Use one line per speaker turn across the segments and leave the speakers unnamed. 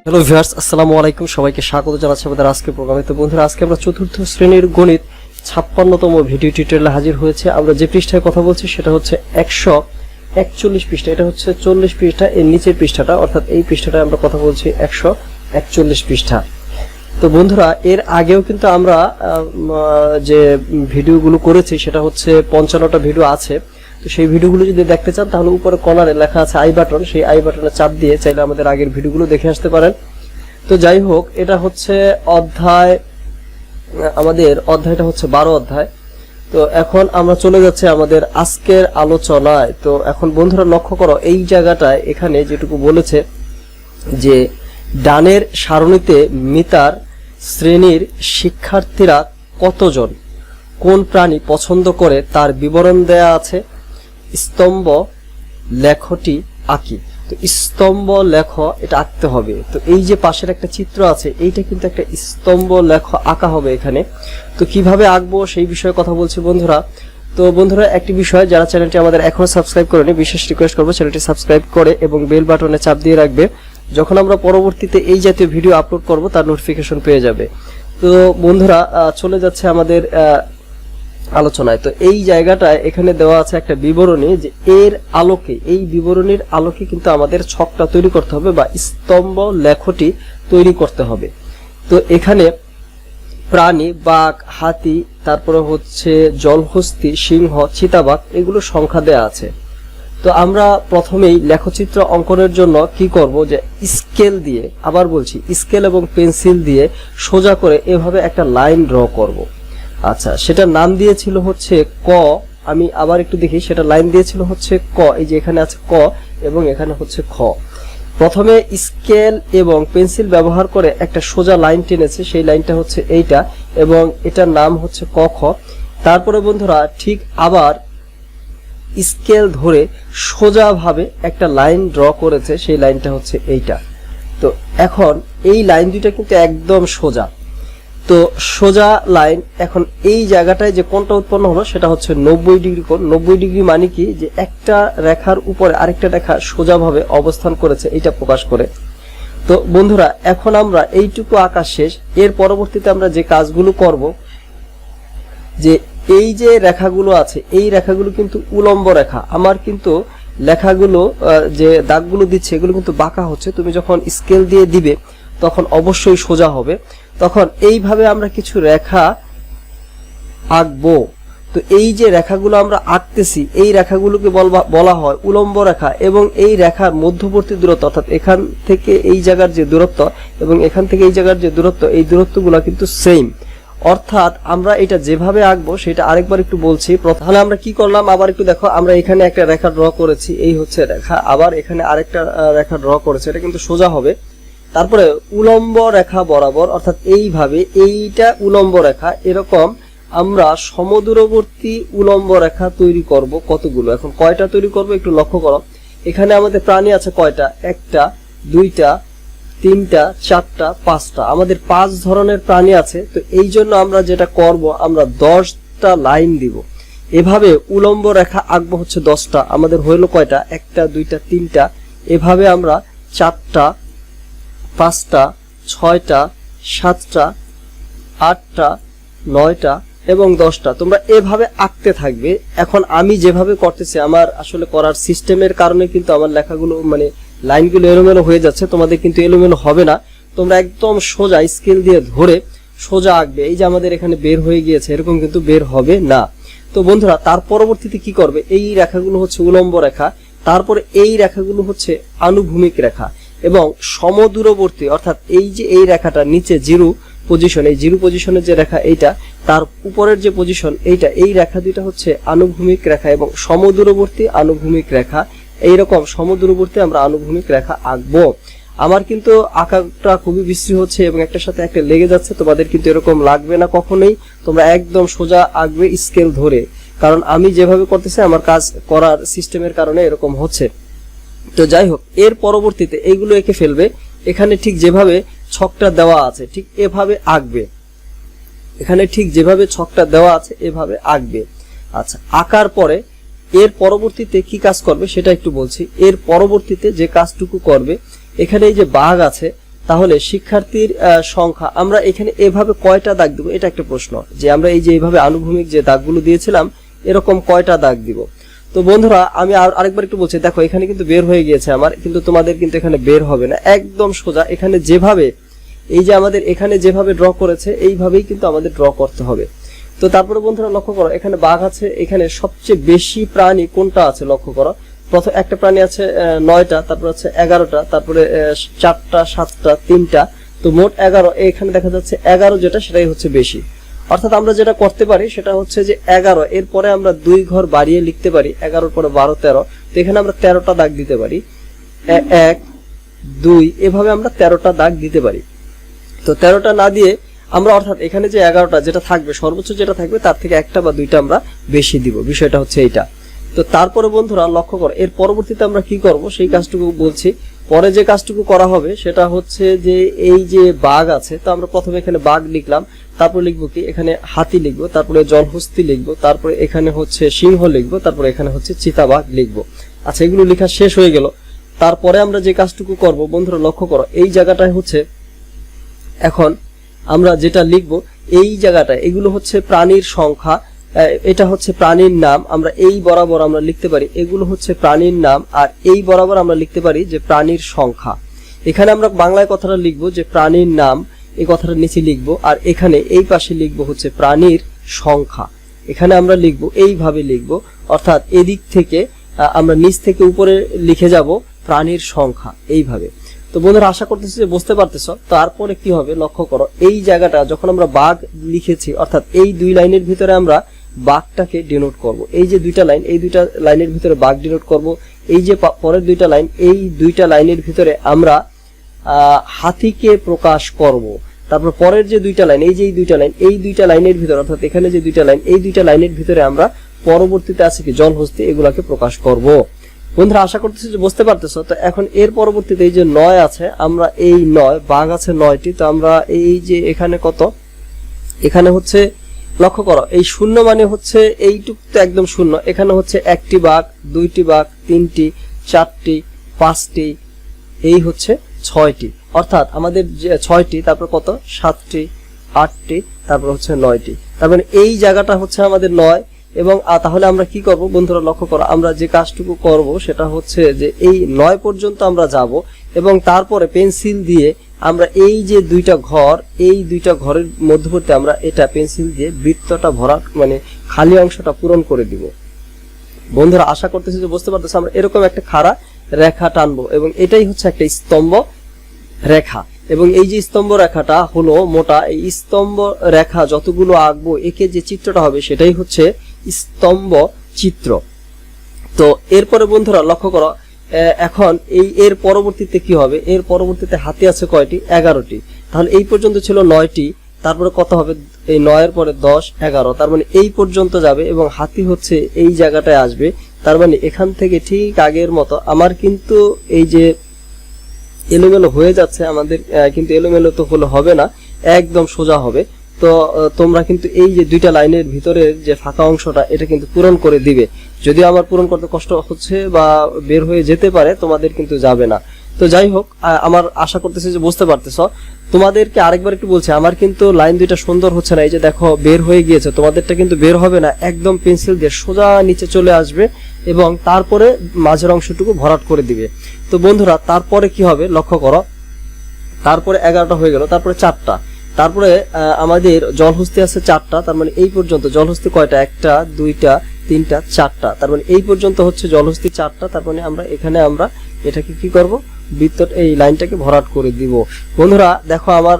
Hello viewers, আসসালামু আলাইকুম। সবাইকে স্বাগত জানাচ্ছি আমাদের আজকের প্রোগ্রামে। তো বন্ধুরা, আজকে আমরা চতুর্থ শ্রেণীর গণিত 56তম ভিডিও টিউটোরিয়ালে হাজির হয়েছে। আমরা যে পৃষ্ঠায় কথা বলছি সেটা হচ্ছে 141 পৃষ্ঠা। এটা হচ্ছে 40 পৃষ্ঠা, এর নিচের পৃষ্ঠাটা, অর্থাৎ এই পৃষ্ঠাটায় আমরা কথা বলছি 141 পৃষ্ঠা। তো বন্ধুরা, এর আগেও কিন্তু আমরা যে ভিডিওগুলো করেছি সেটা হচ্ছে 55টা ভিডিও আছে। তো সেই ভিডিওগুলো যদি দেখতে চান তাহলে উপরে কর্নারে লেখা আছে আই বাটন, সেই আই বাটনে চাপ দিয়ে চাইলে আমাদের আগের ভিডিওগুলো দেখে আসতে পারেন। তো যাই হোক, এটা হচ্ছে আমাদের অধ্যায়টা হচ্ছে 12 অধ্যায়। তো এখন আমরা চলে যাচ্ছি আমাদের আজকের আলোচনায়। তো এখন বন্ধুরা লক্ষ্য করো, এই জায়গাটায় এখানে যেটুকু বলেছে যে ডানের সারণীতে মিতার শ্রেণীর শিক্ষার্থীরা কতজন কোন প্রাণী পছন্দ করে তার বিবরণ দেয়া আছে। স্তম্ভ লেখটি আঁকি। তো স্তম্ভ লেখ এটা আঁকতে হবে। তো এই যে পাশের একটা চিত্র আছে, এইটা কিন্তু একটা স্তম্ভ লেখ আঁকা হবে এখানে। তো কিভাবে আঁকবো সেই বিষয়ে কথা বলছি বন্ধুরা। তো বন্ধুরা, একটি বিষয়, যারা চ্যানেলটি আমাদের এখনো সাবস্ক্রাইব করেনি, বিশেষ রিকোয়েস্ট করবো চ্যানেলটি সাবস্ক্রাইব করে এবং বেল বাটনে চাপ দিয়ে রাখবে। যখন আমরা পরবর্তীতে এই জাতীয় ভিডিও আপলোড করব তার নোটিফিকেশন পেয়ে যাবে। তো বন্ধুরা, চলে যাচ্ছে আমাদের আলোচনায়। তো এই জায়গাটায় এখানে দেওয়া আছে একটা বিবরণী, যে এর আলোকে, এই বিবরণীর আলোকে কিন্তু আমাদের ছকটা তৈরি করতে হবে বা স্তম্ভ লেখটি তৈরি করতে হবে। তো এখানে প্রাণী, বাঘ, হাতি, তারপরে হচ্ছে জলহস্তী, সিংহ, চিতাবাঘ, এগুলো সংখ্যা দেয়া আছে। তো আমরা প্রথমেই লেখচিত্র অঙ্কনের জন্য কি করব, যে স্কেল দিয়ে, আবার বলছি স্কেল এবং পেন্সিল দিয়ে সোজা করে এভাবে একটা লাইন ড্র করব। আচ্ছা, সেটা নাম দিয়েছিল হচ্ছে ক। আমি আবার একটু দেখি, সেটা লাইন দিয়েছিল হচ্ছে ক। এই যে এখানে আছে ক এবং এখানে হচ্ছে খ। প্রথমে স্কেল এবং পেন্সিল ব্যবহার করে একটা সোজা লাইন টেনেছে, সেই লাইনটা হচ্ছে এইটা এবং এটার নাম হচ্ছে ক খ। তারপরে বন্ধুরা ঠিক আবার স্কেল ধরে সোজাভাবে একটা লাইন ড্র করেছে, সেই লাইনটা হচ্ছে এইটা। তো এখন এই লাইন দুইটা কিন্তু একদম সোজা। তো সোজা লাইন, এখন এই জায়গাটায় যে কোণটা উৎপন্ন হলো সেটা হচ্ছে 90 ডিগ্রি কোণ। 90 ডিগ্রি মানে কি, যে একটা রেখার উপরে আরেকটা রেখা সোজাভাবে অবস্থান করেছে, এটা প্রকাশ করে। তো বন্ধুরা, এখন আমরা এইটুকু আঁকা শেষ। এর পরবর্তীতে আমরা যে কাজগুলো করব, যে এই যে রেখাগুলো আছে, এই রেখাগুলো কিন্তু উলম্ব রেখা। আমার কিন্তু লেখাগুলো, যে দাগগুলো দিচ্ছে, এগুলো কিন্তু বাঁকা হচ্ছে। তুমি যখন স্কেল দিয়ে দিবে তখন অবশ্যই সোজা হবে। তখন এইভাবে আমরা কিছু রেখা আঁকবো। তো এই যে রেখাগুলো আমরা আঁকতেছি, এই রেখাগুলোকে বলা হয় উলম্ব রেখা। এবং এই রেখার মধ্যবর্তী দূরত্ব, অর্থাৎ এখান থেকে এই জায়গার যে দূরত্ব এবং এখান থেকে এই জায়গার যে দূরত্ব, এই দূরত্বগুলো কিন্তু সেম। অর্থাৎ আমরা এটা যেভাবে আঁকবো সেটা আরেকবার একটু বলছি। তাহলে আমরা কি করলাম, আবার একটু দেখো, আমরা এখানে একটা রেখা ড্র করেছি, এই হচ্ছে রেখা। আবার এখানে আরেকটা রেখা ড্র করেছে, এটা কিন্তু সোজা হবে। তারপরে উলম্ব রেখা বরাবর, অর্থাৎ এইভাবে, এইটা উলম্ব রেখা। এরকম আমরা সমদূরবর্তী উলম্ব রেখা তৈরি করব। কতগুলো, এখন কয়টা তৈরি করব একটু লক্ষ্য করো। এখানে আমাদের প্রাণী আছে কয়টা, একটা, দুইটা, তিনটা, চারটা, পাঁচটা। আমাদের 5 ধরনের প্রাণী আছে। তো এই জন্য আমরা যেটা করব, আমরা 10টা লাইন দিব। এভাবে উলম্ব রেখা আঁকবো হচ্ছে 10টা। আমাদের হইলো কয়টা, একটা, দুইটা, তিনটা। এভাবে আমরা 4টা, 5টা, 6টা, 7টা, 8টা, 9টা এবং 10টা। তোমরা এভাবে আঁকতে থাকবে। এখন আমি যেভাবে করতেছি, আমার আসলে করার সিস্টেমের কারণে কিন্তু আমার লেখাগুলো, মানে লাইনগুলো এলোমেলো হয়ে যাচ্ছে। তোমাদের কিন্তু এলোমেলো হবে না, তোমরা একদম সোজা স্কেল দিয়ে ধরে সোজা আঁকবে। এই যে আমাদের এখানে বের হয়ে গিয়েছে, এরকম কিন্তু বের হবে না। তো বন্ধুরা, তার পরবর্তীতে কি করবে, এই রেখাগুলো হচ্ছে উলম্ব রেখা, তারপরে এই রেখাগুলো হচ্ছে আনুভূমিক রেখা এবং সমদূরবর্তী, অর্থাৎ এই যে এই রেখাটা নিচে জিরো পজিশন, এই জিরো পজিশনের যে রেখা এইটা, তার উপরের যে পজিশন এইটা, এই রেখা দুইটা হচ্ছে আনুভূমিক রেখা এবং সমদূরবর্তী আনুভূমিক রেখা। এইরকম সমদূরবর্তী আমরা আনুভূমিক রেখা আঁকবো। আমার কিন্তু আঁকাটা খুবই বিশ্রী হচ্ছে এবং একটার সাথে একটা লেগে যাচ্ছে, তোমাদের কিন্তু এরকম লাগবে না কখনোই। তোমরা একদম সোজা আঁকবে স্কেল ধরে, কারণ আমি যেভাবে করতেছি আমার কাজ করার সিস্টেমের কারণে এরকম হচ্ছে। তো যাই হোক, এর পরবর্তীতে এইগুলো এঁকে ফেলবে। এখানে ঠিক যেভাবে ছকটা দেওয়া আছে ঠিক এভাবে আঁকবে। এখানে ঠিক যেভাবে ছকটা দেওয়া আছে এভাবে আঁকবে। আচ্ছা, আঁকার পরে এর পরবর্তীতে কি কাজ করবে সেটা একটু বলছি। এর পরবর্তীতে যে কাজটুকু করবে, এখানে এই যে বাঘ আছে, তাহলে শিক্ষার্থীর সংখ্যা আমরা এখানে এভাবে কয়টা দাগ দিব, এটা একটা প্রশ্ন, যে আমরা এই যে এইভাবে আনুভূমিক যে দাগগুলো দিয়েছিলাম এরকম কয়টা দাগ দিব। তো বন্ধুরা আমি আরেকবার একটু বলছি, দেখো এখানে কিন্তু বের হয়ে গিয়েছে আমার, কিন্তু তোমাদের কিন্তু এখানে বের হবে না, একদম সোজা এখানে যেভাবে এই যে আমাদের এখানে যেভাবে ড্র করেছে এইভাবেই কিন্তু আমাদের ড্র করতে হবে। তো তারপরে বন্ধুরা লক্ষ্য করো, এখানে বাঘ আছে, এখানে সবচেয়ে বেশি প্রাণী কোনটা আছে লক্ষ্য করো। প্রথম একটা প্রাণী আছে 9টা, তারপর আছে 11টা, তারপরে 4টা, 7টা, 3টা, তো মোট 11। এখানে দেখা যাচ্ছে 11 যেটা সেটাই হচ্ছে বেশি। অর্থাৎ আমরা যেটা করতে পারি সেটা হচ্ছে যে 11 এরপরে আমরা 2 ঘর বাড়িয়ে লিখতে পারি, 11 পরে 12, 13, তো এখানে আমরা 13টা দাগ দিতে পারি, 1, 2, এভাবে আমরা 13টা দাগ দিতে পারি। তো 13টা না দিয়ে আমরা অর্থাৎ এখানে যে 11টা যেটা থাকবে, সর্বোচ্চ যেটা থাকবে তার থেকে 1টা বা 2টা আমরা বেশি দিব, বিষয়টা হচ্ছে এইটা। তো তারপরে বন্ধুরা লক্ষ্য করো, এর পরবর্তীতে আমরা কি করব সেই কাজটুকু বলছি। পরে যে কাজটুকু করা হবে সেটা হচ্ছে যে এই যে বাঘ আছে, তো আমরা প্রথমে এখানে বাঘ লিখলাম, তারপর লিখবো কি এখানে হাতি লিখবো, তারপরে জলহস্তী লিখবো, তারপরে এখানে হচ্ছে সিংহ লিখবো, তারপরে এখানে হচ্ছে চিতাবাঘ লিখবো। আচ্ছা, এগুলো লেখা শেষ হয়ে গেল। তারপরে আমরা যে কাজটুকু করব বন্ধুরা লক্ষ্য করো, এই জায়গাটায় হচ্ছে এখন আমরা যেটা লিখব এই জায়গাটায় এগুলো হচ্ছে প্রাণীর সংখ্যা, এটা হচ্ছে প্রাণীর নাম, আমরা এই বরাবর আমরা লিখতে পারি এগুলো হচ্ছে প্রাণীর নাম, আর এই বরাবর আমরা লিখতে পারি যে প্রাণীর সংখ্যা। এখানে আমরা বাংলায় কথাটা লিখব যে প্রাণীর নাম, এই কথাটা নিচে লিখব, আর এখানে এই পাশে লিখব হচ্ছে প্রাণীর সংখ্যা। এখানে আমরা লিখব এইভাবে লিখব, অর্থাৎ এদিক থেকে আমরা নিচ থেকে উপরে লিখে যাব প্রাণীর সংখ্যা এইভাবে। তো বন্ধুরা আশা করতেছি যে বুঝতে পারতেছো। তারপরে কি হবে লক্ষ্য করো, এই জায়গাটা যখন আমরা বাঘ লিখেছি, অর্থাৎ এই 2 লাইনের ভিতরে আমরা বাঘটাকে ডিনোট করব। এই যে 2টা লাইন, এই 2টা লাইনের ভিতরে বাঘ ডিনোট করব। এই যে পরের 2টা লাইন, এই 2টা লাইনের ভিতরে আমরা হাতিকে প্রকাশ করব। তারপর পরের যে 2টা লাইন, এই যে এই 2টা লাইন, এই 2টা লাইনের ভিতরে অর্থাৎ এখানে যে 2টা লাইন, এই 2টা লাইনের ভিতরে আমরা পরবর্তীতে আছে কি জলহস্তী, এগুলাকে প্রকাশ করব। বন্ধুরা আশা করতেছি যে বুঝতে পারতেছো। তো এখন এর পরবর্তীতে এই যে 9 আছে, আমরা এই 9 বাঘ আছে 9টি, তো আমরা এই যে এখানে কত, এখানে হচ্ছে লক্ষ্য করো এই শূন্য মানে হচ্ছে এইটুকু তো একদম শূন্য, এখানে হচ্ছে 1টি বাঘ, 2টি বাঘ, 3টি, 4টি, 5টি, এই হচ্ছে 6টি, অর্থাৎ আমাদের যে 6টি, তারপর কত 7টি, 8টি, তারপর হচ্ছে 9টি, তার মানে এই জায়গাটা হচ্ছে আমাদের 9। এবং তাহলে আমরা কি করব বন্ধুরা লক্ষ্য করো, আমরা যে কাজটুকু করব সেটা হচ্ছে যে এই 9 পর্যন্ত আমরা যাব এবং তারপরে পেন্সিল দিয়ে আমরা এই যে 2টা ঘর, এই 2টা ঘরের মধ্যবর্তী আমরা এটা পেন্সিল দিয়ে বৃত্তটা ভরা মানে খালি অংশটা পূরণ করে দিব। বন্ধুরা আশা করতেছি যে বুঝতে পারতেছি। আমরা এরকম একটা খাড়া রেখা টানবো এবং এটাই হচ্ছে একটা স্তম্ভ রেখা, এবং এই যে স্তম্ভ রেখাটা হলো মোটা, এই স্তম্ভ রেখা যতগুলো আঁকবো একে যে চিত্রটা হবে সেটাই হচ্ছে স্তম্ভ চিত্র। তো এরপরে বন্ধুরা লক্ষ্য করো, এখন এর পরবর্তীতে কি হবে, এর পরবর্তীতে হাতি আছে কয়টি, 11টি, তাহলে এই পর্যন্ত ছিল 9টি, তারপরে কত হবে এই 9 এর পরে 10, 11, তার মানে এই পর্যন্ত যাবে এবং হাতি হচ্ছে এই জায়গাটায় আসবে। তার মানে এখান থেকে ঠিক আগের মতো আমার কিন্তু এই যে এলোমেলো হয়ে যাচ্ছে আমাদের, কিন্তু এলোমেলো তো হলে হবে না, একদম সোজা হবে। তো তোমরা কিন্তু এই যে 2টা লাইনের ভিতরে যে ফাঁকা অংশটা এটা কিন্তু পূরণ করে দিবে। যদিও আমার পূরণ করতে কষ্ট হচ্ছে বা বের হয়ে যেতে পারে, তোমাদের কিন্তু যাবে না। তো যাই হোক, আমার আশা করতেছি যে বুঝতে পারতেছ। তোমাদেরকে আরেকবার একটু বলছি, আমার কিন্তু লাইন 2টা সুন্দর হচ্ছে না, এই যে দেখো বের হয়ে গিয়েছে, তোমাদেরটা কিন্তু বের হবে না, একদম পেন্সিল দিয়ে সোজা নিচে চলে আসবে এবং তারপরে মাঝের অংশটুকু ভরাট করে দিবে। তো বন্ধুরা তারপরে কি হবে লক্ষ্য করো, তারপরে 11টা হয়ে গেল, তারপরে 4টা, তারপরে আমাদের জলহস্তী আছে 4টা, তার মানে এই পর্যন্ত জলহস্তী কয়টা, 1টা, 2টা, 3টা, 4টা, তার মানে এই পর্যন্ত হচ্ছে জলহস্তী 4টা। তার মানে আমরা এখানে আমরা এটাকে কি করব, বৃত্ত এই লাইনটাকে ভরাট করে দিব। বন্ধুরা দেখো আমার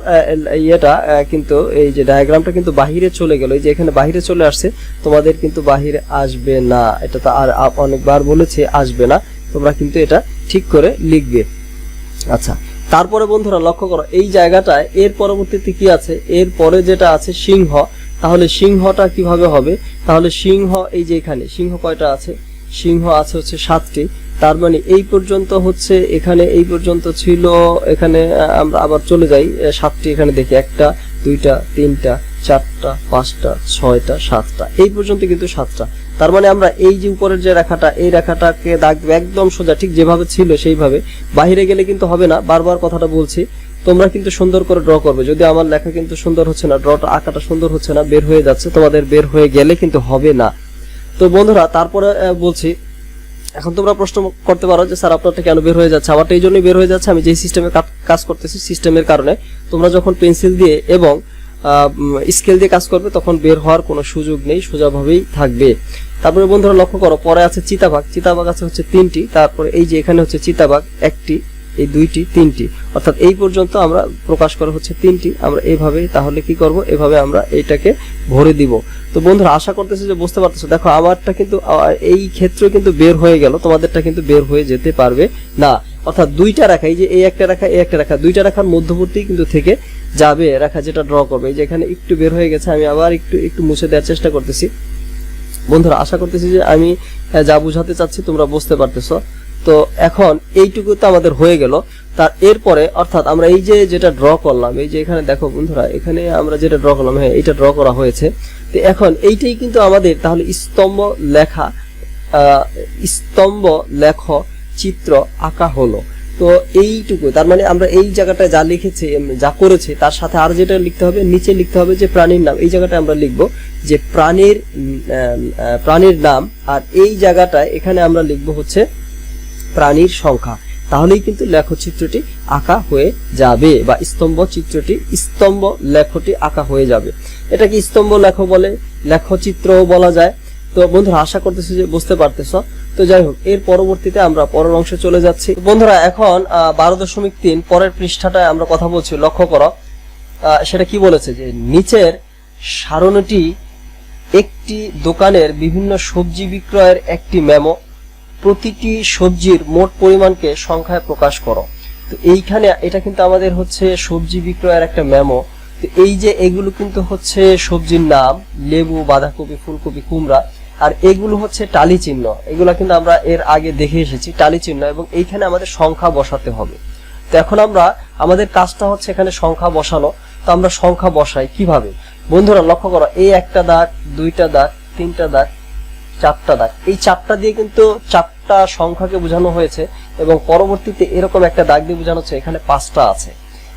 ইয়েটা কিন্তু এই যে ডায়াগ্রামটা কিন্তু বাহিরে চলে গেল, এই যে এখানে বাহিরে চলে আসছে, তোমাদের কিন্তু বাহিরে আসবে না, এটা তো আর অনেকবার বলেছে আসবে না, তোমরা কিন্তু এটা ঠিক করে লিখবে। আচ্ছা, তারপরে বন্ধুরা লক্ষ্য করো এই জায়গাটায় এর পরবর্তীতে কি আছে, এর পরে যেটা আছে সিংহ, তাহলে সিংহটা কিভাবে হবে, তাহলে সিংহ এই যে এখানে সিংহ কয়টা আছে, সিংহ আছে হচ্ছে 7টি, তার মানে এই পর্যন্ত হচ্ছে এখানে এই পর্যন্ত ছিল, এখানে আমরা আবার চলে যাই 7টি, এখানে দেখি 1টা, 2টা, 3টা, 4টা 5টা 6টা 7টা এই পর্যন্ত কিন্তু 7টা। তার মানে আমরা এই যে উপরের যে রেখাটা এই রেখাটাকে দাগ দেব একদম সোজা ঠিক যেভাবে ছিল সেইভাবে, বাইরে গেলে কিন্তু হবে না। বারবার কথাটা বলছি, তোমরা কিন্তু সুন্দর করে ড্র করবে। যদি আমার লেখা কিন্তু সুন্দর হচ্ছে না, ড্রটা আঁকাটা সুন্দর হচ্ছে না, বের হয়ে যাচ্ছে, তোমাদের বের হয়ে গেলে কিন্তু হবে না। তো বন্ধুরা তারপরে বলছি, এখন তোমরা প্রশ্ন করতে পারো যে স্যার আপনারটা কেন বের হয়ে যাচ্ছে? আমারটা এই জন্যই বের হয়ে যাচ্ছে, আমি যে সিস্টেমে কাজ করতেছি সিস্টেমের কারণে। তোমরা যখন পেন্সিল দিয়ে এবং স্কেল দিয়ে কাজ করবে তখন বের হওয়ার কোনো সুযোগ নেই, সোজাভাবেই থাকবে। তারপরে বন্ধুরা লক্ষ্য করো, পরে আছে চিতাবাঘ। চিতাবাঘ আছে হচ্ছে 3টি, তারপরে এই যে এখানে হচ্ছে চিতাবাঘ 1টি, এই 2টি, 3টি, অর্থাৎ এই পর্যন্ত আমরা প্রকাশ করা হচ্ছে 3টি। আমরা এইভাবে তাহলে কি করব, এভাবে আমরা এইটাকে ভরে দিব। তো বন্ধুরা আশা করতেছি যে বুঝতে পারতেছো। দেখো আমারটা কিন্তু এই ক্ষেত্রে কিন্তু বের হয়ে গেল, তোমাদেরটা কিন্তু বের হয়ে যেতে পারবে না। অর্থাৎ দুইটা রেখা, এই যে এই একটা রেখা এই একটা রেখা, দুইটা রেখার মধ্যবর্তী কিন্তু থেকে যাবে রেখা যেটা ড্র করবে। এই যে এখানে একটু বের হয়ে গেছে, আমি আবার একটু মুছে দেওয়ার চেষ্টা করতেছি। বন্ধুরা আশা করতেছি যে আমি যা বুঝাতে চাচ্ছি তোমরা বুঝতে পারতেছো। তো এখন এইটুকু তো আমাদের হয়ে গেল। তার এরপরে অর্থাৎ আমরা এই যে যেটা ড্র করলাম, এই যে এখানে দেখো বন্ধুরা, এখানে আমরা যেটা ড্র করলাম, হ্যাঁ এটা ড্র করা হয়েছে। তো এখন এইটাই কিন্তু আমাদের তাহলে স্তম্ভ লেখ চিত্র আঁকা হলো। তো এইটুকু, তার মানে আমরা এই জায়গাটায় যা লিখেছি যা করেছি তার সাথে আর যেটা লিখতে হবে, নিচে লিখতে হবে যে প্রাণীর নাম। এই জায়গাটায় আমরা লিখবো যে প্রাণীর নাম, আর এই জায়গাটায় এখানে আমরা লিখবো হচ্ছে প্রাণীর সংখ্যা। তাহলেই কিন্তু লেখচিত্রটি আঁকা হয়ে যাবে, বা স্তম্ভ লেখটি আঁকা হয়ে যাবে। এটাকে স্তম্ভ লেখ বলে, লেখচিত্রও বলা যায়। তো বন্ধুরা আশা করতেছি যে বুঝতে পারতেছো। তো যাই হোক, এর পরবর্তীতে আমরা পরের অংশে চলে যাচ্ছি। বন্ধুরা এখন 12.3 পরের পৃষ্ঠাটায় আমরা কথা বলছি, লক্ষ্য করো। সেটা কি বলেছে যে নিচের সারণীটি একটি দোকানের বিভিন্ন সবজি বিক্রয়ের একটি মেমো, প্রতিটি সবজির মোট পরিমাণকে সংখ্যায় প্রকাশ করো। তো এইখানে এটা কিন্তু আমাদের হচ্ছে সবজি বিক্রয়ের একটা মেমো। তো এই যে এগুলো কিন্তু হচ্ছে সবজির নাম, লেবু, বাঁধাকপি, ফুলকপি, কুমড়া, আর এগুলো হচ্ছে টালি চিহ্ন। এগুলো কিন্তু আমরা এর আগে দেখে এসেছি, টালি চিহ্ন, এবং এইখানে আমাদের সংখ্যা বসাতে হবে। তো এখন আমাদের কাজটা হচ্ছে এখানে সংখ্যা বসানো। তো আমরা সংখ্যা বসাই কিভাবে? বন্ধুরা লক্ষ্য করো, এই একটা দাগ, দুইটা দাগ, তিনটা দাগ, 4টা দাগ, এই 4টা দিয়ে কিন্তু 4টা সংখ্যাকে বোঝানো হয়েছে, এবং পরবর্তীতে এরকম একটা দাগ দিয়ে বোঝানো হচ্ছে এখানে 5টা আছে।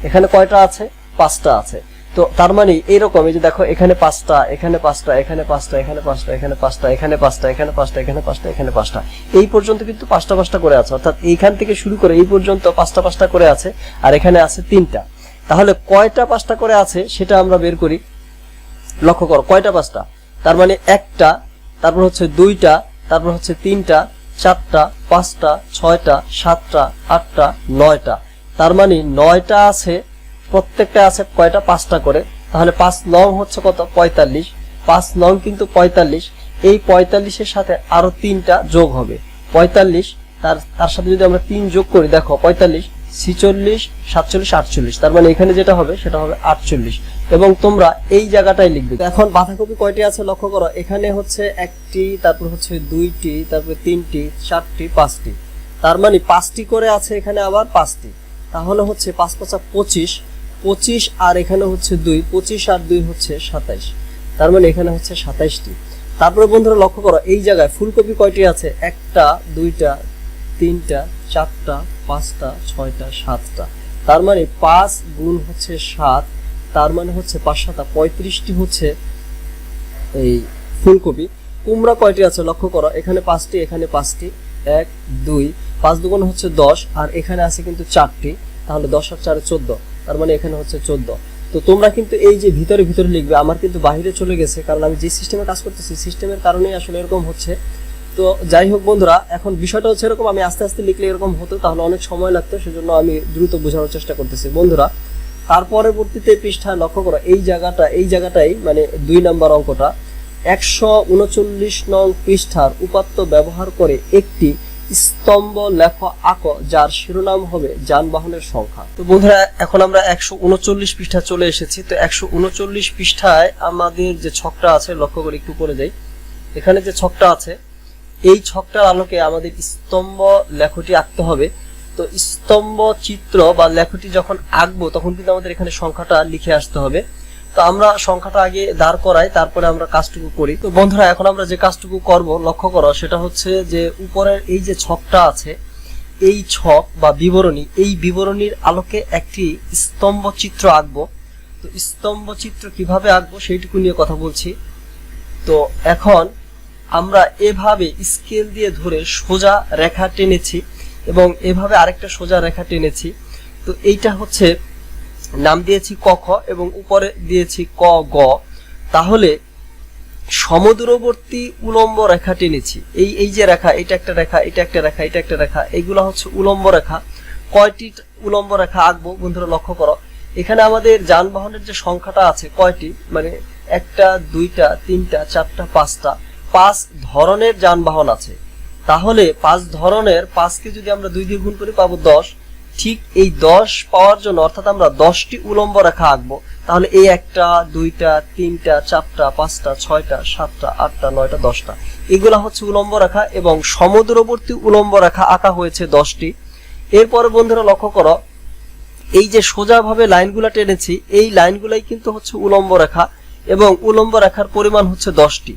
এখানে কয়টা আছে? 5টা আছে। তো তার মানে এইরকম, এই যে দেখো এখানে 5টা, এখানে 5টা, এখানে 5টা, এখানে 5টা, এখানে 5টা, এখানে 5টা, এখানে 5টা, এখানে 5টা, এখানে 5টা, এই পর্যন্ত কিন্তু 5টা 5টা করে আছে। অর্থাৎ এইখান থেকে শুরু করে এই পর্যন্ত 5টা 5টা করে আছে, আর এখানে আছে 3টা। তাহলে কয়টা 5টা করে আছে সেটা আমরা বের করি। লক্ষ্য করো কয়টা 5টা, তার মানে একটা, তারপর হচ্ছে 2টা, তারপর হচ্ছে 3টা, 4টা, 5টা, 6টা, 7টা, 8টা, 9টা। তার মানে 9টা আছে, প্রত্যেকটা আছে কয়টা? 5টা করে। তাহলে 5 নং হচ্ছে কত? 45। 5 নং কিন্তু 45। এই 45-এর সাথে আরো 3টা যোগ হবে, 45। তার সাথে যদি আমরা 3 যোগ করি, দেখো 45, 46, 47, 48। তার মানে এখানে যেটা হবে সেটা হবে 48। এবং তোমরা এই জায়গাটাই লিখবে। এখন বাঁধাকপি কয়টি আছে লক্ষ্য করো, এখানে হচ্ছে 1টি, তারপর হচ্ছে 2টি, তারপর 3টি, 4টি, 5টি। তার মানে 5টি করে আছে এখানে, আবার 5টি। তাহলে হচ্ছে 5 5 25, 25 আর এখানে হচ্ছে 2, 25 আর 2 হচ্ছে 27। তার মানে এখানে হচ্ছে 27টি। তারপরে বন্ধুরা লক্ষ্য করো, এই জায়গায় ফুলকপি কয়টি আছে? 1টা, 2টা, 3টা, 4টা, 5টা, 6টা, 7টা। তার মানে 5 গুণ হচ্ছে 7, তার মানে হচ্ছে 5 7 35টি হচ্ছে এই ফুলকপি। কুমড়া কয়টি আছে লক্ষ্য করো, এখানে 5টি, এখানে 5টি, 1 2, 5 দুগুণ হচ্ছে 10, আর এখানে আছে কিন্তু 4টি। তাহলে 10 আর 4 14, তার মানে এখানে হচ্ছে 14। তো তোমরা কিন্তু এই যে ভিতরে লিখবে, আমার কিন্তু বাইরে চলে গেছে, কারণ আমি যে সিস্টেমে কাজ করতেছি সিস্টেমের কারণেই আসলে এরকম হচ্ছে। তো যাই হোক বন্ধুরা, এখন বিষয়টা হচ্ছে এরকম, আমি আস্তে আস্তে লিখলে এরকম হতো, তাহলে অনেক সময় লাগতো, সেজন্য আমি দ্রুত বোঝানোর চেষ্টা করতেছি বন্ধুরা। তার পরবর্তীতে পৃষ্ঠা লক্ষ্য করো, এই জায়গাটাই মানে 2 নম্বর অঙ্কটা, 139 নং পৃষ্ঠার উপাত্ত ব্যবহার করে একটি স্তম্ভ লেখো আঁকো যার শিরোনাম হবে যানবাহনের সংখ্যা। তো বন্ধুরা এখন আমরা 139 পৃষ্ঠা চলে এসেছি। তো 139 পৃষ্ঠায় আমাদের যে ছকটা আছে, লক্ষ্য করে একটু পরে যাই, এখানে যে ছকটা আছে এই ছকটার আলোকে আমাদের স্তম্ভ লেখটি আঁকতে হবে। তো স্তম্ভ চিত্র বা লেখটি যখন আঁকবো তখন কিন্তু আমাদের এখানে সংখ্যাটা লিখে আসতে হবে। তো আমরা সংখ্যাটা আগে দাঁড় করাই, তারপরে আমরা কাজটুকু করি। তো বন্ধুরা এখন আমরা যে কাজটুকু করব লক্ষ্য করো, সেটা হচ্ছে যে উপরের এই যে ছকটা আছে, এই ছক বা বিবরণী, এই বিবরণীর আলোকে একটি স্তম্ভ চিত্র আঁকবো। তো স্তম্ভ চিত্র কিভাবে আঁকবো সেইটুকু নিয়ে কথা বলছি। তো এখন আমরা এভাবে স্কেল দিয়ে ধরে সোজা রেখা টেনেছি এবং এভাবে আরেকটা সোজা রেখা টেনেছি। তো এইটা হচ্ছে নাম দিয়েছি ক খ এবং উপরে দিয়েছি ক গ। তাহলে সমদূরবর্তী উলম্ব রেখা টেনেছি। এই যে রেখা, এটা একটা রেখা, এটা একটা রেখা, এটা একটা রেখা, এগুলো হচ্ছে উলম্ব রেখা। কয়টি উলম্ব রেখা আঁকবো বন্ধুরা লক্ষ্য করো। এখানে আমাদের যানবাহনের যে সংখ্যাটা আছে কয়টি, মানে একটা, দুইটা, তিনটা, চারটা, পাঁচটা, 5 ধরনের যানবাহন আছে। তাহলে 5 ধরনের 5কে যদি আমরা 2 দিয়ে গুণ করি পাবো 10। ঠিক এই 10 পাওয়ার জন্য অর্থাৎ আমরা 10টি উলম্ব রেখা আঁকবো। তাহলে এই একটা, দুইটা, তিনটা, চারটা, পাঁচটা, ছয়টা, সাতটা, আটটা, নয়টা, 10টা, এগুলা হচ্ছে উলম্ব রেখা এবং সমদূরবর্তী উলম্ব রেখা আঁকা হয়েছে 10টি। এরপরে বন্ধুরা লক্ষ্য করো, এই যে সোজাভাবে লাইনগুলা টেনেছি, এই লাইনগুলাই কিন্তু হচ্ছে উলম্ব রেখা এবং উলম্ব রেখার পরিমাণ হচ্ছে 10টি।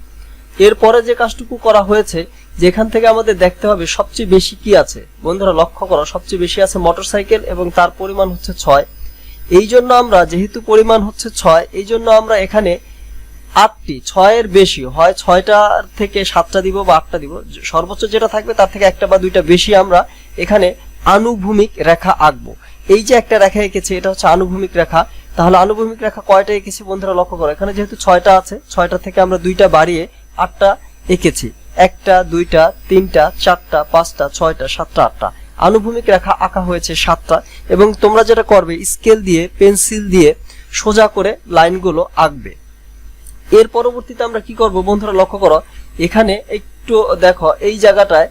এরপরে যে কাজটুকু করা হয়েছে, যেখান থেকে আমাদের দেখতে হবে সবচেয়ে বেশি কি আছে। বন্ধুরা লক্ষ্য করো, সবচেয়ে বেশি আছে মোটরসাইকেল এবং তার পরিমাণ হচ্ছে 6। এই জন্য আমরা, যেহেতু পরিমাণ হচ্ছে 6, এই জন্য আমরা এখানে 8টি, 6-এর বেশি হয় 6টা থেকে 7টা দিব বা 8টা দিব, সর্বোচ্চ যেটা থাকবে তার থেকে একটা বা দুইটা বেশি আমরা এখানে আনুভূমিক রেখা আঁকবো। এই যে একটা রেখা এঁকেছি, এটা হচ্ছে আনুভূমিক রেখা। তাহলে আনুভূমিক রেখা কয়টা এঁকেছি বন্ধুরা লক্ষ্য করো। এখানে যেহেতু 6টা আছে, 6টা থেকে আমরা 2টা বাড়িয়ে 8টা এঁকেছি। একটা, দুইটা, তিনটা, চারটা, পাঁচটা, ছয়টা, সাতটা, আটটা আনুভূমিক রেখা আঁকা হয়েছে 7টা। এবং তোমরা যেটা করবে, স্কেল দিয়ে, পেন্সিল দিয়ে সোজা করে লাইনগুলো আঁকবে। এর পরবর্তীতে আমরা কি করব বন্ধুরা লক্ষ্য করো, এখানে একটু দেখো এই জায়গাটায়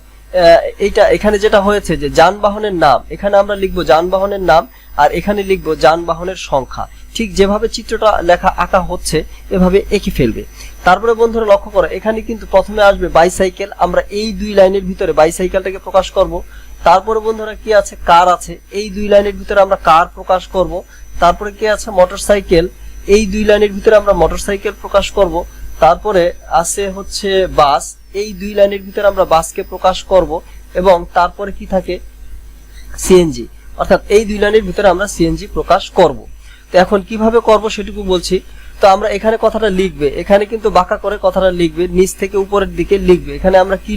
এখানে যেটা হয়েছে যে যানবাহনের নাম, এখানে আমরা লিখবো যানবাহনের নাম আর এখানে লিখবো যানবাহনের সংখ্যা। ঠিক যেভাবে চিত্রটা লেখা আঁকা হচ্ছে এভাবে এঁকে ফেলবে। তারপরে বন্ধুরা লক্ষ্য করো, এখানে কিন্তু প্রথমে আসবে বাইসাইকেল। আমরা এই 2 লাইনের ভিতরে বাইসাইকেলটাকে প্রকাশ করব। তারপরে বন্ধুরা কি আছে, কার আছে। এই 2 লাইনের ভিতরে আমরা কার প্রকাশ করব। তারপরে কি আছে, মোটরসাইকেল। এই 2 লাইনের ভিতরে আমরা মোটরসাইকেল প্রকাশ করব। তারপরে আছে হচ্ছে বাস। এই 2 লাইনের ভিতরে আমরা বাসকে প্রকাশ করব। এবং তারপরে কি থাকে, সিএনজি। অর্থাৎ এই 2 লাইনের ভিতরে আমরা সিএনজি প্রকাশ করব। তো এখন কিভাবে করব সেটুকু বলছি। তো আমরা এখানে কথাটা লিখবে, এখানে কিন্তু বাঁকা করে কথাটা লিখবে, নিচ থেকে উপরের দিকে লিখবে। এখানে আমরা কি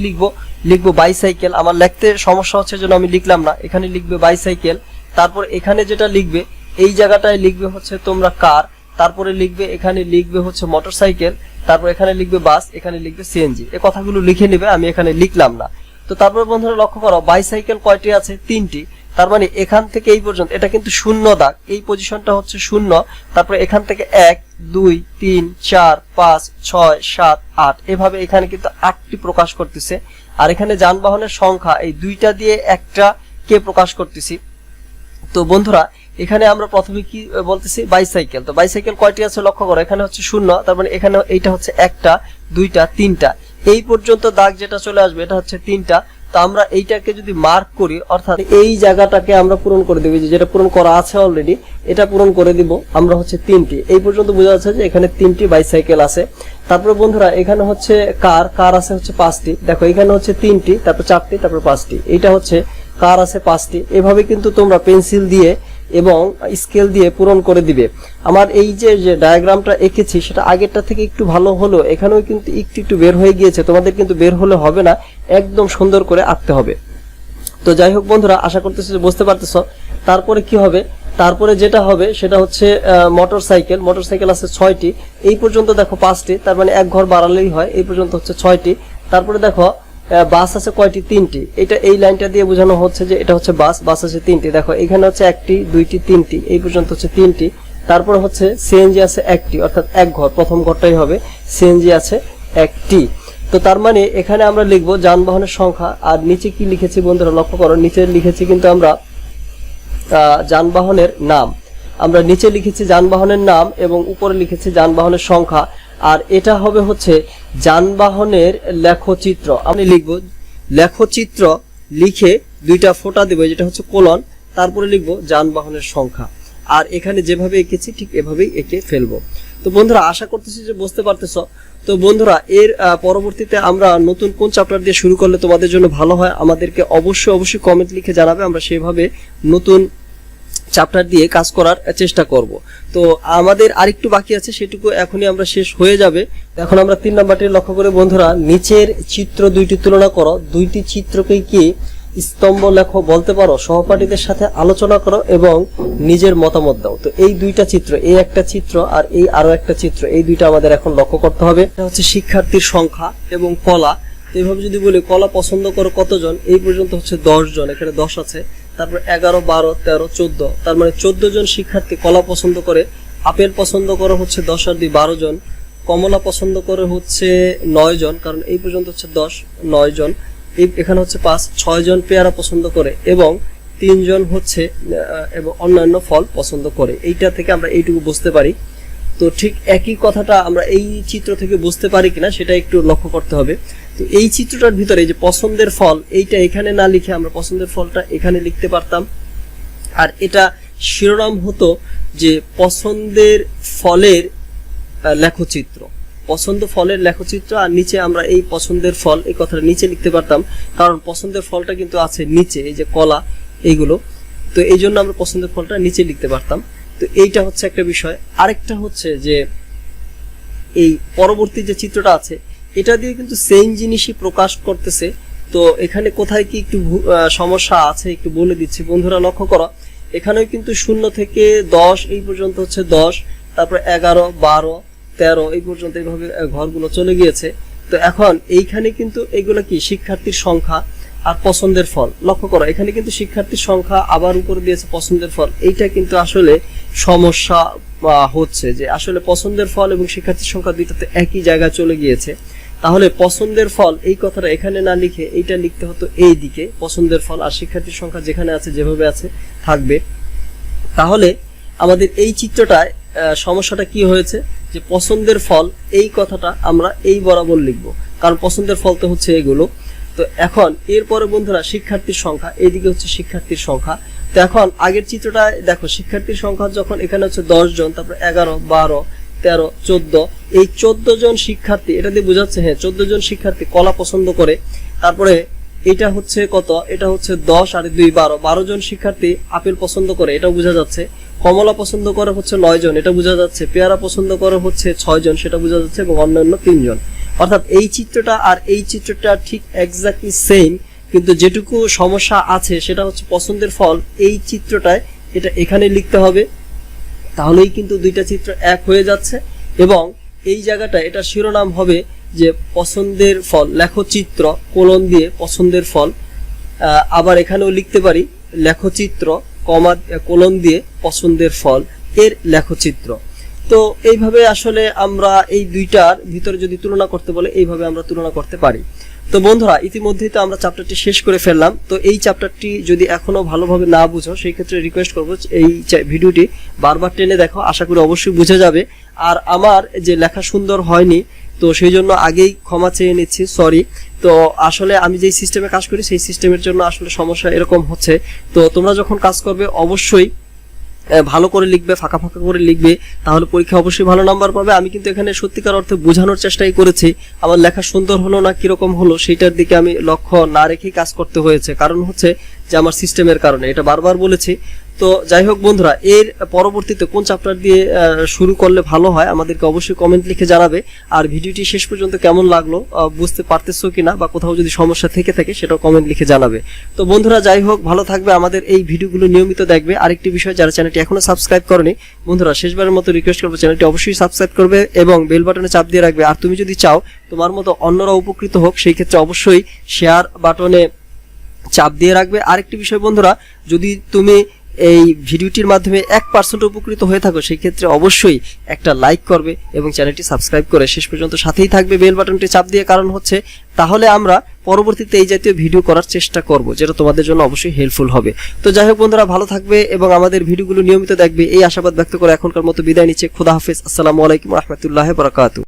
লিখবো বাইসাইকেল। আমার লিখতে সমস্যা হচ্ছে জন্য আমি লিখলাম না, এখানে লিখবে বাইসাইকেল। তারপর এখানে যেটা লিখবে, এই জায়গাটায় লিখবে হচ্ছে তোমরা কার। তারপরে লিখবে, এখানে লিখবে হচ্ছে মোটরসাইকেল। তারপর এখানে লিখবে বাস, এখানে লিখবে সিএনজি। এই কথাগুলো লিখে নেবে, আমি এখানে লিখলাম না। তো তারপরে বন্ধুরা লক্ষ্য করো, বাইসাইকেল কয়টি আছে, 3টি। তার মানে এখান থেকে এই পর্যন্ত এটা কিন্তু শূন্য দাগ, এই পজিশনটা হচ্ছে শূন্য। তারপরে এখান থেকে 1, 2, 3, 4, 5, 6, 7, 8 এভাবে এখানে কিন্তু 8টি প্রকাশ করতেছে। আর এখানে যানবাহনের সংখ্যা, এই 2টা দিয়ে একটা কে প্রকাশ করতেছি। তো বন্ধুরা এখানে আমরা প্রথমে কি বলতেছি, বাইসাইকেল। তো বাইসাইকেল কয়টি আছে লক্ষ্য করো, এখানে হচ্ছে শূন্য। তার মানে এখানে এইটা হচ্ছে 1টা, 2টা, 3টা, এই পর্যন্ত দাগ যেটা চলে আসবে এটা হচ্ছে 3টা। তো আমরা এইটাকে যদি মার্ক করি, অর্থাৎ এই জায়গাটাকে আমরা পূরণ করে দেব, যেটা পূরণ করা আছে অলরেডি, এটা পূরণ করে দিব আমরা হচ্ছে 3টি। এই পর্যন্ত বোঝা যাচ্ছে যে এখানে 3টি বাইসাইকেল আছে। তারপরে বন্ধুরা এখানে হচ্ছে কার আছে হচ্ছে 5টি। দেখো এখানে হচ্ছে 3টি, তারপর 4টি, তারপর 5টি। এইটা হচ্ছে কার আছে 5টি। এভাবে কিন্তু তোমরা পেন্সিল দিয়ে এবং স্কেল দিয়ে পূরণ করে দিবে। আমার এই যে ডায়াগ্রামটা এঁকেছি সেটা আগেরটা থেকে একটু ভালো হলো, এখানেও কিন্তু একটু বের হয়ে গিয়েছে। তোমাদের কিন্তু বের হলে হবে না, একদম সুন্দর করে আঁকতে হবে। তো যাই হোক বন্ধুরা, আশা করতেছি যে বুঝতে পারতেছো। তারপরে কি হবে, তারপরে যেটা হবে সেটা হচ্ছে মোটরসাইকেল। মোটরসাইকেল আছে 6টি, এই পর্যন্ত দেখো 5টি, তার মানে এক ঘর বাড়ালেই হয়, এই পর্যন্ত হচ্ছে 6টি। তারপরে দেখো বাস আছে কয়টি, 3টি। এটা এই লাইনটা দিয়ে বোঝানো হচ্ছে যে এটা হচ্ছে বাস। বাস আছে 3টি। দেখো এখানে হচ্ছে 1টি, 2টি, 3টি, এই পর্যন্ত হচ্ছে 3টি। তারপরে হচ্ছে সিএনজি আছে 1টি, অর্থাৎ এক ঘর, প্রথম ঘরটাই হবে, সিএনজি আছে 1টি। তো তার মানে এখানে আমরা লিখবো যানবাহনের সংখ্যা। আর নিচে কি লিখেছি বন্ধুরা লক্ষ্য করো, নিচে লিখেছি কিন্তু আমরা যানবাহনের নাম। আমরা নিচে লিখেছি যানবাহনের নাম এবং উপরে লিখেছি যানবাহনের সংখ্যা। আর এটা হবে হচ্ছে যানবাহনের লেখচিত্র। আমি লিখব লেখচিত্র, লিখে 2টা ফোঁটা দেব, যেটা হচ্ছে কোলন। তারপরে লিখব যানবাহনের সংখ্যা। আর এখানে যেভাবে এঁকেছি ঠিক এভাবেই এঁকে ফেলবো। তো বন্ধুরা আশা করতেছি যে বুঝতে পারতেছো। তো বন্ধুরা এর পরবর্তীতে আমরা নতুন কোন চ্যাপ্টার দিয়ে শুরু করলে তোমাদের জন্য ভালো হয় আমাদেরকে অবশ্যই কমেন্ট লিখে জানাবে, আমরা সেভাবে নতুন চ্যাপ্টার দিয়ে কাজ করার চেষ্টা করব। তো আমাদের আরেকটু বাকি আছে, সেটুকু এখনই আমরা শেষ হয়ে যাবে। এখন আমরা 3 নাম্বারটি লক্ষ্য করে বন্ধুরা নিচের চিত্র দুইটি তুলনা করো, দুইটি চিত্রকে কি স্তম্ভ লেখো বলতে পারো, সহপাঠীদের সাথে আলোচনা করো এবং নিজের মতামত দাও। তো এই দুইটা চিত্র, এই একটা চিত্র আর এই আরো একটা চিত্র, এই দুইটা আমাদের এখন লক্ষ্য করতে হবে। এটা হচ্ছে শিক্ষার্থীর সংখ্যা এবং কলা। তো এইভাবে যদি বলি কলা পছন্দ করো কতজন, এই পর্যন্ত হচ্ছে 10 জন, এখানে 10 আছে। তারপর 11, 12, 13, 14, তার মানে 14 জন শিক্ষার্থী কলা পছন্দ করে। আপেল পছন্দ করে হচ্ছে 10 আর 2 12 জন। কমলা পছন্দ করে হচ্ছে 9 জন, কারণ এই পর্যন্ত হচ্ছে 10, 9 জন। এখানে হচ্ছে 5, 6 জন পেয়ারা পছন্দ করে এবং 3 জন হচ্ছে এবং অন্যান্য ফল পছন্দ করে। এইটা থেকে আমরা এইটুকু বুঝতে পারি। তো ঠিক একই কথাটা আমরা এই চিত্র থেকে বুঝতে পারি কিনা সেটা একটু লক্ষ্য করতে হবে। তো এই চিত্রটার ভিতরে যে পছন্দের ফল, এইটা এখানে না লিখে আমরা পছন্দের ফলটা এখানে লিখতে পারতাম। আর এটা শিরোনাম হতো যে পছন্দের ফলের লেখচিত্র, পছন্দ ফলের লেখচিত্র। আর নিচে আমরা এই পছন্দের ফল এই কথাটা নিচে লিখতে পারতাম, কারণ পছন্দের ফলটা কিন্তু আছে নিচে, এই যে কলা এইগুলো। তো এই জন্য আমরা পছন্দের ফলটা নিচে লিখতে পারতাম। তো এইটা হচ্ছে একটা বিষয়। আরেকটা হচ্ছে যে এই পরবর্তী যে চিত্রটা আছে এটা দিয়ে কিন্তু সেম জিনিসই প্রকাশ করতেছে। তো এখানে কোথায় কি একটু সমস্যা আছে একটু বলে দিচ্ছি বন্ধুরা, লক্ষ্য করো। এখানেও কিন্তু 0 থেকে 10 এই পর্যন্ত হচ্ছে 10, তারপর 11, 12, 13 এই পর্যন্ত এইভাবে ঘরগুলো চলে গিয়েছে। তো এখন এইখানে কিন্তু এগুলো কি শিক্ষার্থীর সংখ্যা আর পছন্দের ফল। লক্ষ্য করো এখানে কিন্তু শিক্ষার্থীর সংখ্যা আবার উপরে দিয়েছে পছন্দের ফল। এইটা কিন্তু আসলে সমস্যা হচ্ছে যে আসলে পছন্দের ফল এবং শিক্ষার্থীর সংখ্যা দুইটাতে একই জায়গায় চলে গিয়েছে। তাহলে পছন্দের ফল এই কথাটা এখানে না লিখে এইটা লিখতে হতো এই দিকে, পছন্দের ফল আর শিক্ষার্থীর সংখ্যা যেখানে আছে যেভাবে আছে থাকবে। তাহলে আমাদের এই চিত্রটায় সমস্যাটা কি হয়েছে যে পছন্দের ফল এই কথাটা আমরা এই বরাবর লিখবো, কারণ পছন্দের ফল তো হচ্ছে এগুলো। তো এখন এরপরে বন্ধুরা শিক্ষার্থীর সংখ্যা, এইদিকে হচ্ছে শিক্ষার্থীর সংখ্যা। তো এখন আগের চিত্রটা দেখো, শিক্ষার্থীর সংখ্যা যখন এখানে হচ্ছে 10 জন, তারপর 11, 12, 13, 14, এই 14 জন শিক্ষার্থী, এটা দিয়ে বোঝাচ্ছে হ্যাঁ 14 জন শিক্ষার্থী কলা পছন্দ করে। তারপরে এটা হচ্ছে কত, এটা হচ্ছে 10 আর 2 12, 12 জন শিক্ষার্থী আপেল পছন্দ করে, এটাও বোঝা যাচ্ছে। কমলা পছন্দ করে হচ্ছে 9 জন, এটা বোঝা যাচ্ছে। পেয়ারা পছন্দ করে হচ্ছে 6 জন, সেটা বোঝা যাচ্ছে, এবং অন্যান্য 3 জন। অর্থাৎ এই চিত্রটা আর এই চিত্রটা ঠিক এক্স্যাক্টলি সেম, কিন্তু যেটুকু সমস্যা আছে সেটা হচ্ছে পছন্দের ফল এই চিত্রটায় এটা এখানে লিখতে হবে, তাহলেই কিন্তু দুইটা চিত্র এক হয়ে যাচ্ছে। এবং এই জায়গাটা এটা শিরোনাম হবে যে পছন্দের ফল লেখচিত্র কোলন দিয়ে পছন্দের ফল। আবার এখানেও লিখতে পারি লেখচিত্র কমা কোলন দিয়ে পছন্দের ফল এর লেখচিত্র। তো এইভাবে আসলে আমরা এই দুইটার ভিতরে যদি তুলনা করতে বলে এইভাবে আমরা তুলনা করতে পারি। তো বন্ধুরা ইতিমধ্যেই তো আমরা চ্যাপ্টারটি শেষ করে ফেললাম। তো এই চ্যাপ্টারটি যদি এখনো ভালোভাবে না বুঝো সেই ক্ষেত্রে রিকোয়েস্ট করবো এই ভিডিওটি বারবার টেনে দেখো, আশা করি অবশ্যই বুঝে যাবে। আর আমার যে লেখা সুন্দর হয়নি তো সেই জন্য আগেই ক্ষমা চেয়ে নিচ্ছি, সরি। তো আসলে আমি যেই সিস্টেমে কাজ করি সেই সিস্টেমের জন্য আসলে সমস্যা এরকম হচ্ছে। তো তোমরা যখন কাজ করবে অবশ্যই ভালো করে লিখবে, ফাঁকা ফাঁকা করে লিখবে, তাহলে পরীক্ষা অবশ্যই ভালো নাম্বার পাবে। আমি কিন্তু এখানে সত্যিকার অর্থে বোঝানোর চেষ্টাই করেছি, আমার লেখা সুন্দর হলো না কিরকম হলো সেইটার দিকে আমি লক্ষ্য না রেখেই কাজ করতে হয়েছে, কারণ হচ্ছে যে আমার সিস্টেমের কারণে, এটা বারবার বলেছি। তো যাই হোক বন্ধুরা, এর পরবর্তীতে কোন চ্যাপ্টার দিয়ে শুরু করলে ভালো হয় আমাদেরকে অবশ্যই কমেন্ট লিখে জানাবে। আর ভিডিওটি শেষ পর্যন্ত কেমন লাগলো, বুঝতে পারতেছো কিনা বা কোথাও যদি সমস্যা থেকে থাকে সেটাও কমেন্ট লিখে জানাবে। তো বন্ধুরা যাই হোক ভালো থাকবে, আমাদের এই ভিডিওগুলো নিয়মিত দেখবে। আরেকটি বিষয়, যারা চ্যানেলটি এখনো সাবস্ক্রাইব করনি বন্ধুরা, শেষবারের মতো রিকোয়েস্ট করবো চ্যানেলটি অবশ্যই সাবস্ক্রাইব করবে এবং বেল বাটনে চাপ দিয়ে রাখবে। আর তুমি যদি চাও তোমার মতো অন্যরা উপকৃত হোক সেই ক্ষেত্রে অবশ্যই শেয়ার বাটনে চাপ দিয়ে রাখবে। আরেকটি বিষয় বন্ধুরা, যদি তুমি এই ভিডিওটির মাধ্যমে 1% উপকৃত হয়ে থাকো সেই ক্ষেত্রে অবশ্যই একটা লাইক করবে এবং চ্যানেলটি সাবস্ক্রাইব করে শেষ পর্যন্ত সাথেই থাকবে বেল বাটনটি চাপ দিয়ে, কারণ হচ্ছে তাহলে আমরা পরবর্তীতে এই জাতীয় ভিডিও করার চেষ্টা করব যেটা তোমাদের জন্য অবশ্যই হেল্পফুল হবে। তো যাই হোক বন্ধুরা ভালো থাকবে এবং আমাদের ভিডিওগুলো নিয়মিত দেখবে এই আশাবাদ ব্যক্ত করে এখনকার মতো বিদায় নিচ্ছে। খোদা হাফেজ, আসসালামু আলাইকুম ওয়া রাহমাতুল্লাহি ওয়া বারাকাতুহু।